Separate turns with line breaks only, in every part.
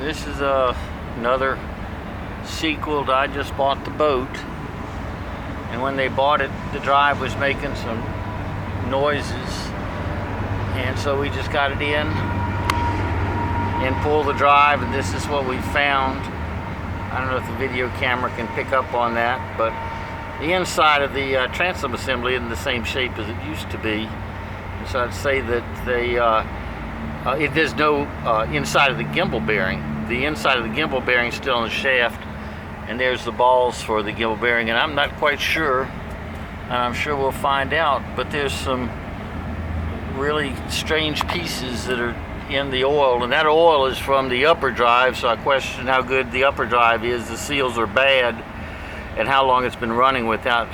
This is another sequel to I Just Bought the Boat. And when they bought it, the drive was making some noises. And so we just got it in and pulled the drive, and this is what we found. I don't know if the video camera can pick up on that, but the inside of the transom assembly isn't the same shape as it used to be. And so I'd say that there's no inside of the gimbal bearing. The inside of the gimbal bearing is still in the shaft, and there's the balls for the gimbal bearing, and I'm not quite sure, and I'm sure we'll find out, but there's some really strange pieces that are in the oil, and that oil is from the upper drive, so I question how good the upper drive is. The seals are bad, and how long it's been running without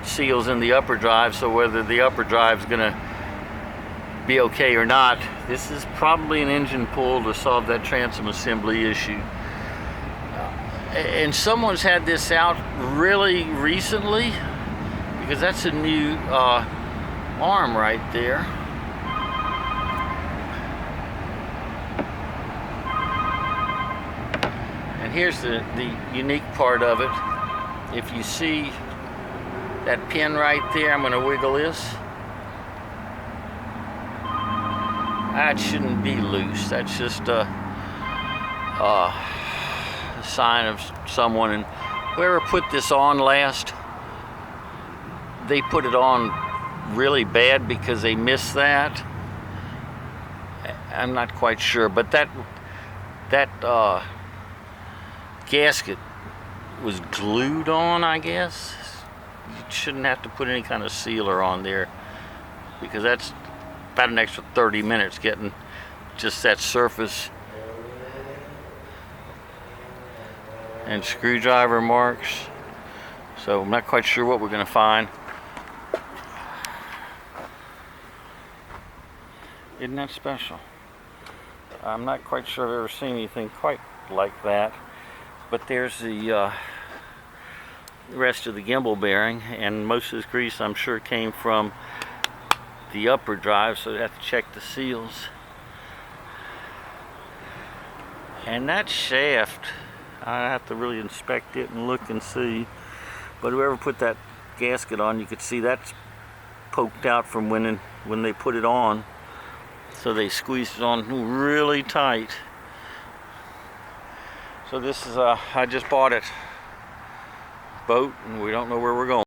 seals in the upper drive, so whether the upper drive is going to be okay or not. This is probably an engine pull to solve that transom assembly issue. And someone's had this out really recently, because that's a new arm right there. And here's the unique part of it. If you see that pin right there, I'm going to wiggle this. That shouldn't be loose. That's just a sign of someone. And whoever put this on last, they put it on really bad because they missed that. I'm not quite sure, but that gasket was glued on, I guess. You shouldn't have to put any kind of sealer on there, because that's about an extra 30 minutes getting just that surface. And screwdriver marks. So I'm not quite sure what we're going to find. Isn't that special? I'm not quite sure I've ever seen anything quite like that. But there's the rest of the gimbal bearing, and most of this grease I'm sure came from the upper drive, so I have to check the seals. And that shaft, I have to really inspect it and look and see, but whoever put that gasket on, you could see that's poked out from when they put it on, so they squeezed it on really tight. So this is I just bought it boat, and we don't know where we're going.